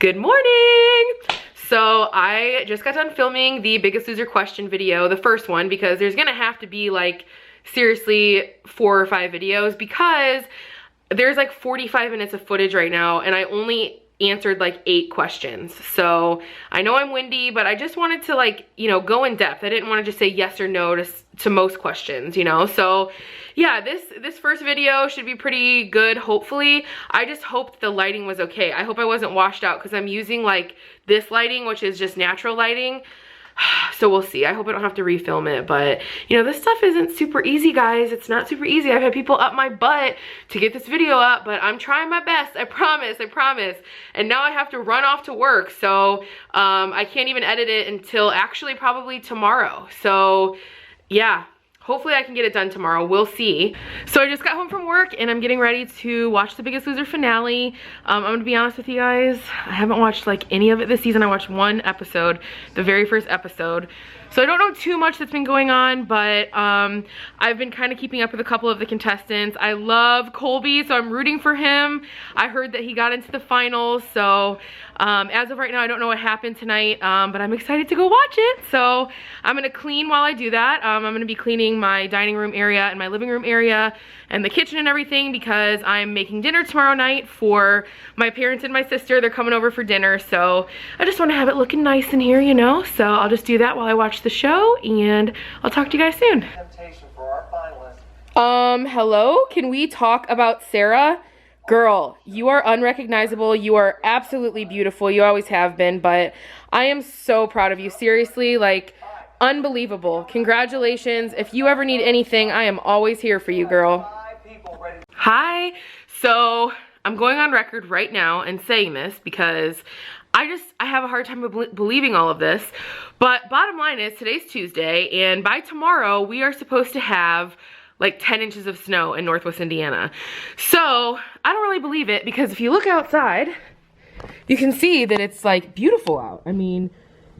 Good morning! So I just got done filming the Biggest Loser question video, the first one, because there's gonna have to be like seriously 4 or 5 videos because there's like 45 minutes of footage right now and I only answered like 8 questions. So I know I'm windy, but I just wanted to like, you know, go in depth. I didn't want to just say yes or no to most questions, you know? So yeah, this first video should be pretty good, hopefully. I just hoped the lighting was okay. I hope I wasn't washed out because I'm using like this lighting, which is just natural lighting. So we'll see. I hope I don't have to refilm it, but you know, this stuff isn't super easy, guys. It's not super easy. I've had people up my butt to get this video up, but I'm trying my best. I promise, I promise. And now I have to run off to work, so I can't even edit it until actually probably tomorrow. So yeah. Hopefully I can get it done tomorrow. We'll see. So I just got home from work and I'm getting ready to watch the Biggest Loser finale. I'm gonna be honest with you guys. I haven't watched like any of it this season. I watched 1 episode, the very first episode. So I don't know too much that's been going on, but I've been kind of keeping up with a couple of the contestants. I love Colby, so I'm rooting for him. I heard that he got into the finals, so as of right now, I don't know what happened tonight, but I'm excited to go watch it. So I'm gonna clean while I do that. I'm gonna be cleaning my dining room area and my living room area and the kitchen and everything because I'm making dinner tomorrow night for my parents and my sister. They're coming over for dinner, so I just want to have it looking nice in here, you know? So I'll just do that while I watch the show and I'll talk to you guys soon. Hello? Can we talk about Sarah? Girl, you are unrecognizable. You are absolutely beautiful. You always have been, but I am so proud of you. Seriously, like, unbelievable. Congratulations. If you ever need anything, I am always here for you, girl. Hi. So I'm going on record right now and saying this because I have a hard time believing all of this. But bottom line is today's Tuesday and by tomorrow we are supposed to have like 10 inches of snow in Northwest Indiana. So I don't really believe it because if you look outside, you can see that it's like beautiful out. I mean,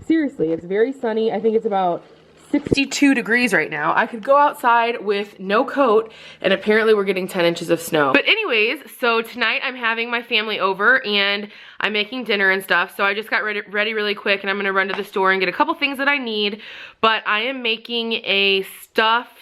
seriously, it's very sunny. I think it's about 62 degrees right now. I could go outside with no coat and apparently we're getting 10 inches of snow. But anyways, so tonight I'm having my family over and I'm making dinner and stuff. So I just got ready really quick and I'm gonna run to the store and get a couple things that I need. But I am making a stuffed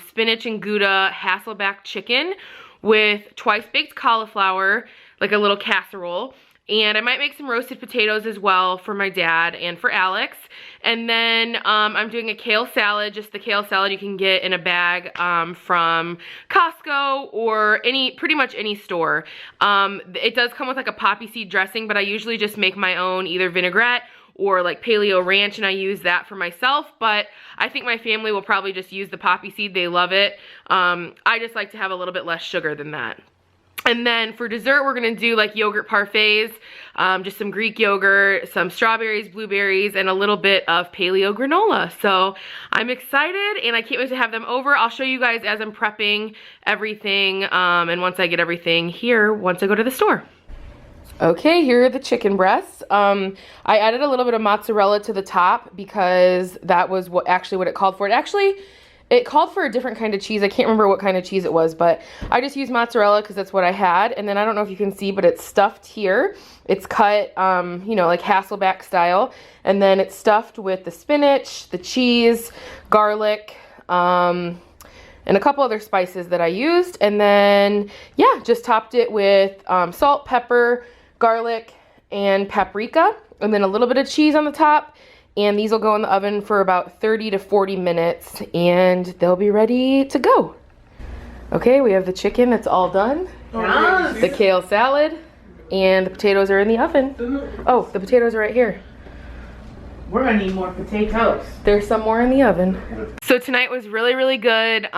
spinach and Gouda Hasselback chicken with twice baked cauliflower, like a little casserole. And I might make some roasted potatoes as well for my dad and for Alex. And then I'm doing a kale salad, just the kale salad you can get in a bag from Costco or pretty much any store. It does come with like a poppy seed dressing, but I usually just make my own either vinaigrette or like paleo ranch and I use that for myself, but I think my family will probably just use the poppy seed. They love it. I just like to have a little bit less sugar than that. And then for dessert, we're gonna do like yogurt parfaits, just some Greek yogurt, some strawberries, blueberries, and a little bit of paleo granola. So I'm excited and I can't wait to have them over. I'll show you guys as I'm prepping everything and once I get everything here, once I go to the store. Okay, here are the chicken breasts. I added a little bit of mozzarella to the top because that was what it called for. It called for a different kind of cheese. I can't remember what kind of cheese it was, but I just used mozzarella because that's what I had. And then I don't know if you can see, but it's stuffed here. It's cut, you know, like Hasselback style. And then it's stuffed with the spinach, the cheese, garlic, and a couple other spices that I used. And then, yeah, just topped it with salt, pepper, garlic, and paprika. And then a little bit of cheese on the top. And these will go in the oven for about 30 to 40 minutes and they'll be ready to go. Okay, we have the chicken that's all done. Nice. The kale salad and the potatoes are in the oven. Oh, the potatoes are right here. We're gonna need more potatoes. There's some more in the oven. So tonight was really, really good.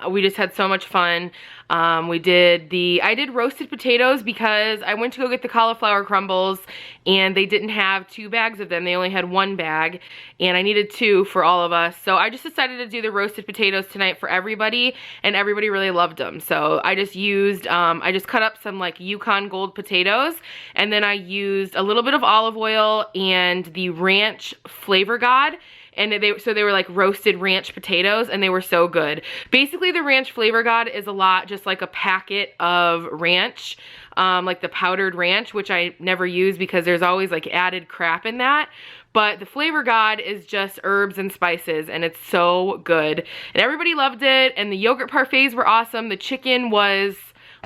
We just had so much fun. I did roasted potatoes because I went to go get the cauliflower crumbles and they didn't have 2 bags of them. They only had 1 bag and I needed 2 for all of us. So I just decided to do the roasted potatoes tonight for everybody and everybody really loved them. So I just used, I just cut up some like Yukon Gold potatoes and then I used a little bit of olive oil and the ranch Flavor God and so they were like roasted ranch potatoes, and they were so good. Basically, the ranch Flavor God is a lot just like a packet of ranch, like the powdered ranch, which I never use because there's always like added crap in that. But the Flavor God is just herbs and spices, and it's so good. And everybody loved it, and the yogurt parfaits were awesome. The chicken was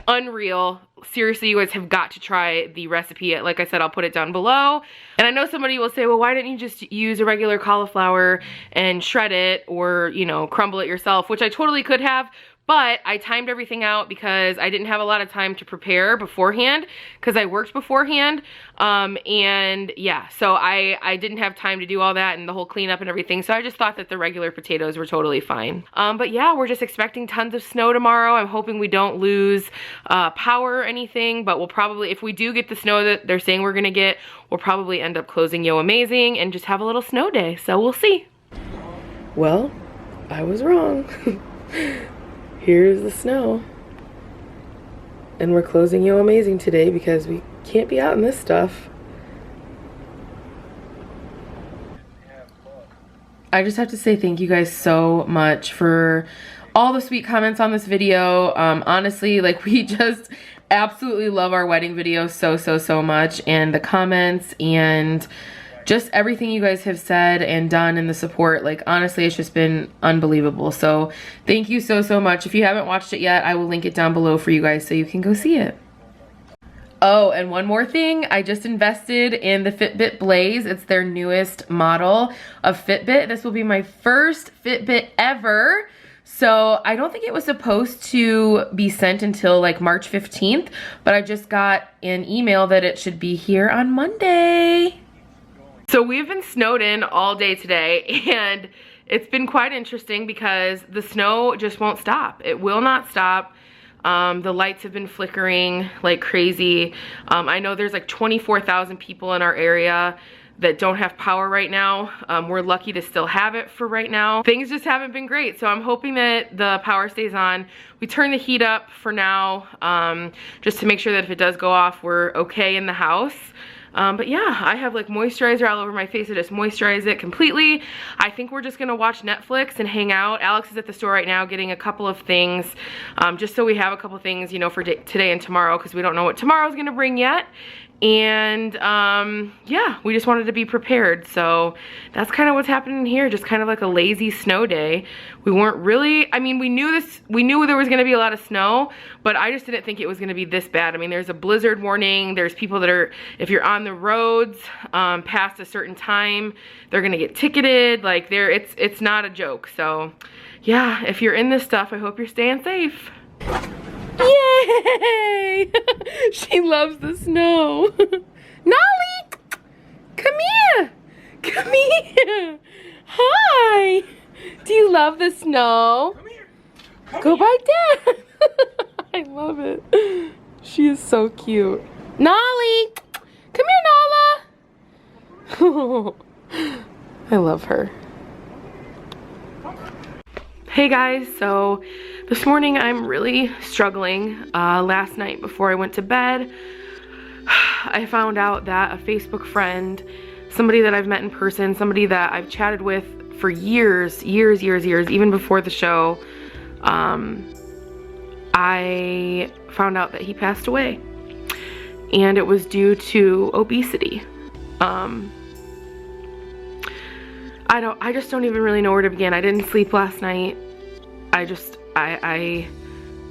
unreal. Seriously, you guys have got to try the recipe. Like I said, I'll put it down below. And I know somebody will say, well, why didn't you just use a regular cauliflower and shred it, or, you know, crumble it yourself, which I totally could have. But I timed everything out because I didn't have a lot of time to prepare beforehand because I worked beforehand. And yeah, so I didn't have time to do all that and the whole cleanup and everything. So I just thought that the regular potatoes were totally fine. But yeah, we're just expecting tons of snow tomorrow. I'm hoping we don't lose power or anything, but we'll probably, if we do get the snow that they're saying we're gonna get, we'll probably end up closing Yo Amazing and just have a little snow day. So we'll see. Well, I was wrong. Here's the snow. And we're closing Yo Amazing today because we can't be out in this stuff. I just have to say thank you guys so much for all the sweet comments on this video. Honestly, like, we just absolutely love our wedding video so much, and the comments and just everything you guys have said and done, and the support, like, honestly, it's just been unbelievable. So thank you so much. If you haven't watched it yet, I will link it down below for you guys so you can go see it. Oh, and one more thing, I just invested in the Fitbit Blaze. It's their newest model of Fitbit. This will be my first Fitbit ever. So I don't think it was supposed to be sent until like March 15th, but I just got an email that it should be here on Monday. So we've been snowed in all day today, and it's been quite interesting because the snow just won't stop. It will not stop. The lights have been flickering like crazy. I know there's like 24,000 people in our area that don't have power right now. We're lucky to still have it for right now. Things just haven't been great, so I'm hoping that the power stays on. We turn the heat up for now, just to make sure that if it does go off, we're okay in the house. But yeah, I have like moisturizer all over my face to just moisturize it completely. I think we're just gonna watch Netflix and hang out. Alex is at the store right now getting a couple of things, just so we have a couple things, you know, for today and tomorrow, because we don't know what tomorrow's gonna bring yet. And yeah, we just wanted to be prepared. So that's kind of what's happening here, just kind of like a lazy snow day. We weren't really, I mean, we knew there was gonna be a lot of snow, but I just didn't think it was gonna be this bad. I mean, there's a blizzard warning. There's people that are, if you're on the roads past a certain time, they're gonna get ticketed. Like, it's not a joke. So yeah, if you're in this stuff, I hope you're staying safe. Yay! She loves the snow. Nolly! Come here! Come here! Hi! Do you love the snow? Come here. Go by Dad! I love it. She is so cute. Nolly! Come here, Nala! I love her. Hey guys, so this morning I'm really struggling. Last night before I went to bed, I found out that a Facebook friend, somebody that I've met in person, somebody that I've chatted with for years, even before the show, I found out that he passed away. And it was due to obesity. I just don't even really know where to begin. I didn't sleep last night. I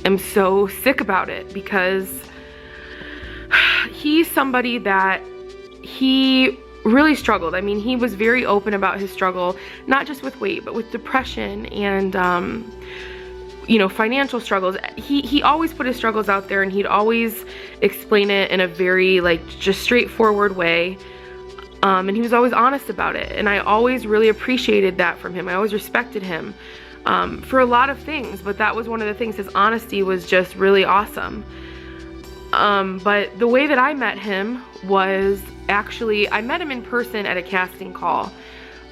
am so sick about it because he's somebody that he really struggled. I mean, he was very open about his struggle, not just with weight, but with depression and, you know, financial struggles. He always put his struggles out there, and he'd always explain it in a very, like, just straightforward way. And he was always honest about it, and I always really appreciated that from him. I always respected him for a lot of things, but that was one of the things. His honesty was just really awesome. But the way that I met him was actually, I met him in person at a casting call.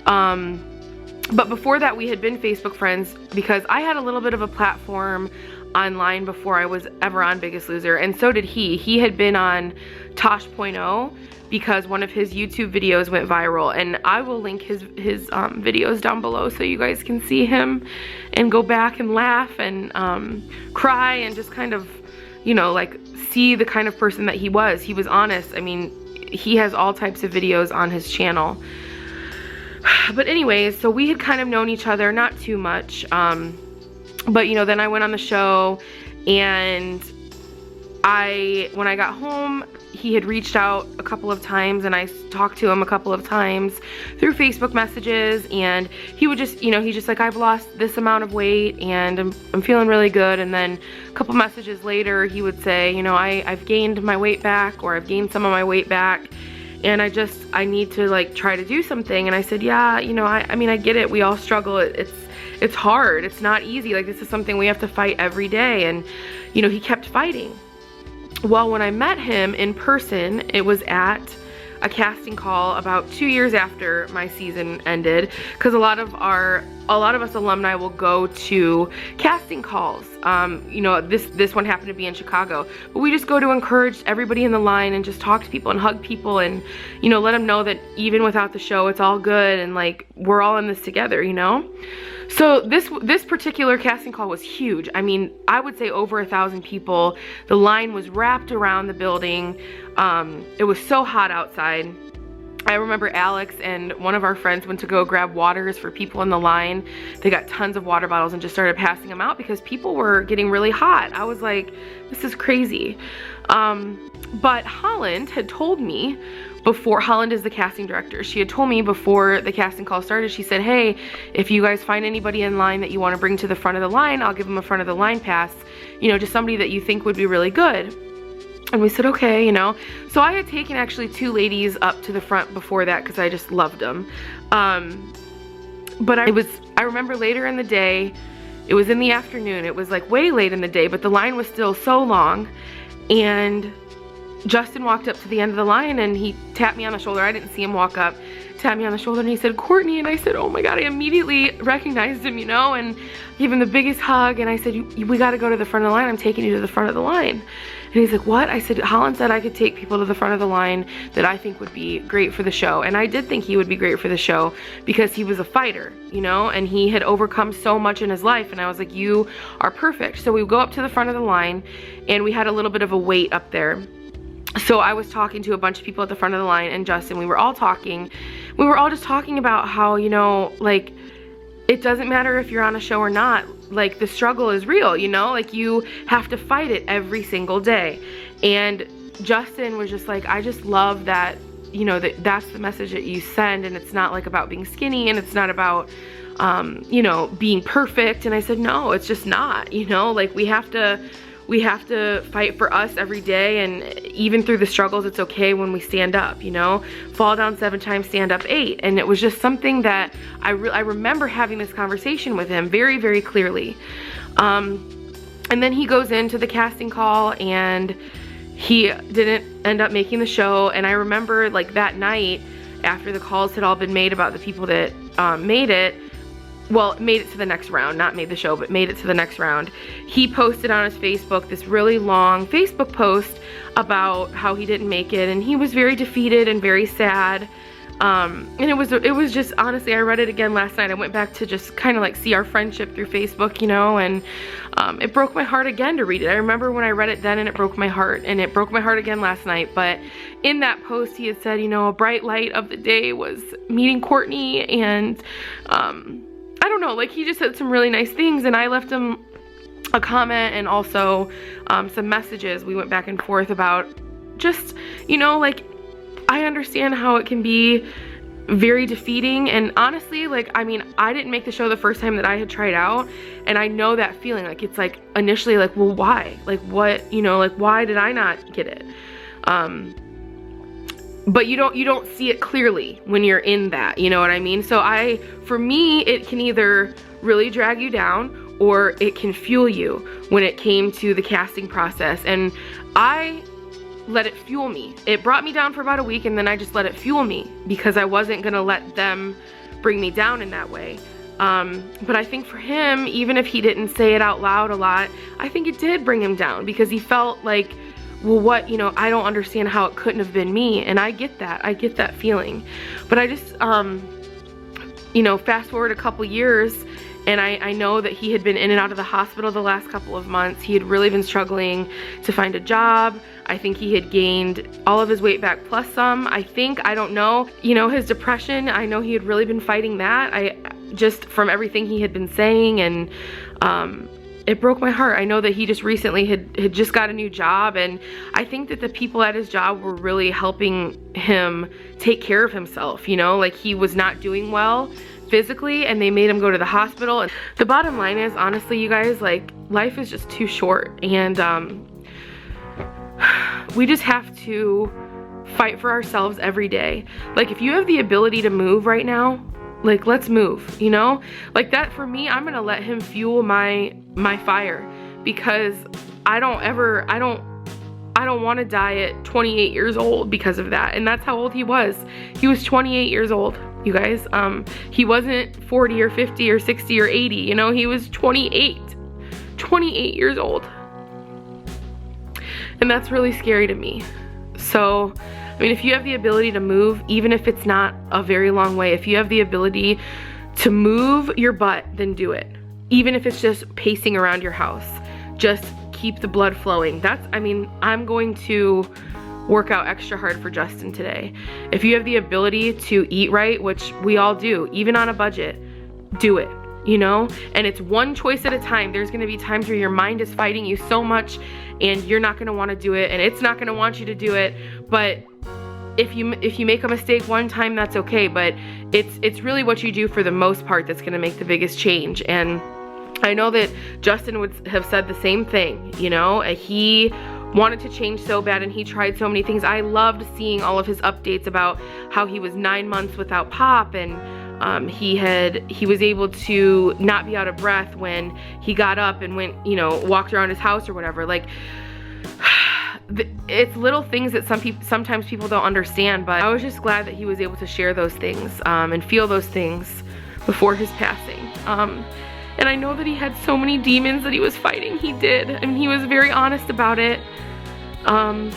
But before that, we had been Facebook friends because I had a little bit of a platform online before I was ever on Biggest Loser, and so did he. He had been on Tosh.0 because one of his YouTube videos went viral, and I will link his videos down below so you guys can see him and go back and laugh and cry and just kind of, you know, like see the kind of person that he was. He was honest. I mean, he has all types of videos on his channel. But anyways, so we had kind of known each other, not too much, but you know, then I went on the show, and when I got home, he had reached out a couple of times, and I talked to him a couple of times through Facebook messages, and he would just, you know, he's just like, I've lost this amount of weight and I'm feeling really good. And then a couple messages later, he would say, you know, I've gained my weight back, or I've gained some of my weight back, and I need to like try to do something. And I said, yeah, you know, I mean, I get it. We all struggle. It's hard. It's not easy. Like, this is something we have to fight every day. And, you know, he kept fighting. Well, when I met him in person, it was at a casting call about 2 years after my season ended, because a lot of us alumni will go to casting calls. You know, this one happened to be in Chicago, but we just go to encourage everybody in the line and just talk to people and hug people and, you know, let them know that even without the show, it's all good, and like, we're all in this together, you know? So this particular casting call was huge. I mean, I would say over 1,000 people. The line was wrapped around the building. It was so hot outside. I remember Alex and one of our friends went to go grab waters for people in the line. They got tons of water bottles and just started passing them out because people were getting really hot. I was like, this is crazy. But Holland had told me before, Holland is the casting director, she had told me before the casting call started, she said, hey, if you guys find anybody in line that you want to bring to the front of the line, I'll give them a front of the line pass, you know, just somebody that you think would be really good. And we said, okay, you know. So I had taken actually 2 ladies up to the front before that because I just loved them. But I remember later in the day, it was in the afternoon, it was like way late in the day, but the line was still so long, and Justin walked up to the end of the line and he tapped me on the shoulder. I didn't see him walk up, tapped me on the shoulder, and he said, Courtney. And I said, oh my God, I immediately recognized him, you know, and gave him the biggest hug. And I said, we got to go to the front of the line. I'm taking you to the front of the line. And he's like, what? I said, Holland said I could take people to the front of the line that I think would be great for the show. And I did think he would be great for the show because he was a fighter, you know, and he had overcome so much in his life. And I was like, you are perfect. So we go up to the front of the line, and we had a little bit of a wait up there. So I was talking to a bunch of people at the front of the line, and Justin, we were all talking. We were all just talking about how, you know, like, it doesn't matter if you're on a show or not. Like, the struggle is real, you know? Like, you have to fight it every single day. And Justin was just like, I just love that, you know, that's the message that you send, and it's not like about being skinny, and it's not about, you know, being perfect. And I said, no, it's just not, you know? Like, we have to fight for us every day, and even through the struggles, it's okay when we stand up, you know? Fall down 7 times, stand up 8. And it was just something that I remember having this conversation with him very, very clearly. And then he goes into the casting call, and he didn't end up making the show. And I remember, like, that night, after the calls had all been made about the people that made it to the next round, not made the show, but made it to the next round, he posted on his Facebook this really long Facebook post about how he didn't make it, and he was very defeated and very sad. And it was just, honestly, I read it again last night. I went back to just kind of like see our friendship through Facebook, you know, and it broke my heart again to read it. I remember when I read it then, and it broke my heart, and it broke my heart again last night. But in that post, he had said, you know, a bright light of the day was meeting Courtney, and I don't know, like, he just said some really nice things, and I left him a comment and also some messages. We went back and forth about just, you know, like, I understand how it can be very defeating, and honestly, like, I mean, I didn't make the show the first time that I had tried out, and I know that feeling. Like, it's like initially like, well, why? Like, what, you know, like, why did I not get it? But you don't see it clearly when you're in that, you know what I mean? So for me, it can either really drag you down, or it can fuel you when it came to the casting process. And I let it fuel me. It brought me down for about a week, and then I just let it fuel me because I wasn't gonna let them bring me down in that way. But I think for him, even if he didn't say it out loud a lot, I think it did bring him down, because he felt like, well, what, you know, I don't understand how it couldn't have been me. And I get that feeling. But I just, you know, fast forward a couple years, and I know that he had been in and out of the hospital the last couple of months. He had really been struggling to find a job. I think he had gained all of his weight back plus some. I don't know, you know, his depression, I know he had really been fighting that. Just from everything he had been saying, and it broke my heart. I know that he just recently had just got a new job, and I think that the people at his job were really helping him take care of himself, you know, like he was not doing well physically, and they made him go to the hospital. And the bottom line is, honestly, you guys, like, life is just too short, and we just have to fight for ourselves every day. Like, if you have the ability to move right now, like, let's move, you know? Like, that for me, I'm gonna let him fuel my fire, because I don't want to die at 28 years old because of that. And that's how old he was. He was 28 years old, you guys. He wasn't 40 or 50 or 60 or 80, you know? He was 28 years old. And that's really scary to me. So, I mean, if you have the ability to move, even if it's not a very long way, if you have the ability to move your butt, then do it. Even if it's just pacing around your house, just keep the blood flowing. I mean, I'm going to work out extra hard for Justin today. If you have the ability to eat right, which we all do, even on a budget, do it, you know? And it's one choice at a time. There's gonna be times where your mind is fighting you so much, and you're not gonna wanna do it, and it's not gonna want you to do it. But if you make a mistake one time, that's okay. But it's really what you do for the most part that's gonna make the biggest change. And I know that Justin would have said the same thing, you know? He wanted to change so bad, and he tried so many things. I loved seeing all of his updates about how he was 9 months without pop, and he was able to not be out of breath when he got up and went, you know, walked around his house or whatever. Like, it's little things that sometimes people don't understand, but I was just glad that he was able to share those things and feel those things before his passing. And I know that he had so many demons that he was fighting. He did. I mean, he was very honest about it. And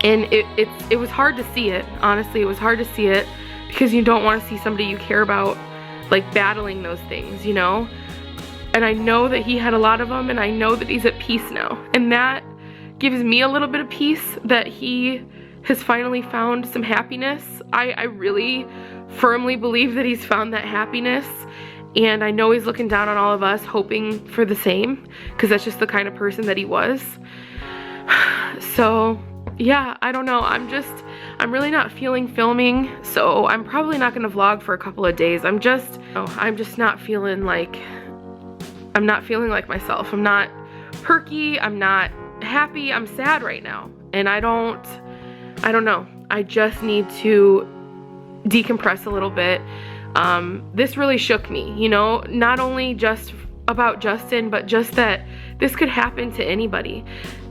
it was hard to see it. Honestly, it was hard to see it, because you don't want to see somebody you care about, like, battling those things, you know? And I know that he had a lot of them, and I know that he's at peace now. And that gives me a little bit of peace, that he has finally found some happiness. I really firmly believe that he's found that happiness. And I know he's looking down on all of us, hoping for the same, because that's just the kind of person that he was. So, yeah, I don't know. I'm really not feeling filming, so I'm probably not gonna vlog for a couple of days. I'm just not feeling like myself. I'm not perky, I'm not happy, I'm sad right now. And I don't know. I just need to decompress a little bit. This really shook me, you know, not only just about Justin, but just that this could happen to anybody.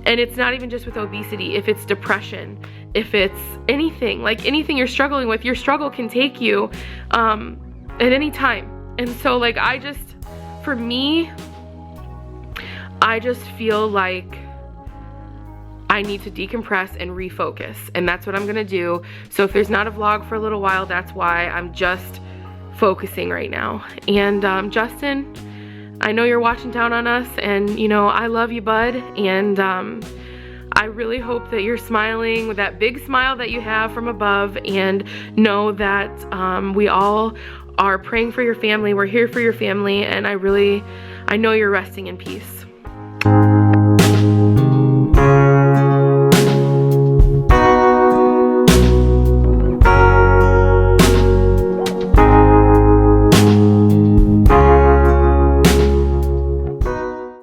And it's not even just with obesity. If it's depression, if it's anything, like anything you're struggling with, your struggle can take you at any time. And so, like, for me, I just feel like I need to decompress and refocus, and that's what I'm gonna do. So if there's not a vlog for a little while, that's why I'm just focusing right now. And Justin, I know you're watching down on us, and you know, I love you, bud, and I really hope that you're smiling with that big smile that you have from above, and know that we all are praying for your family. We're here for your family, and I know you're resting in peace.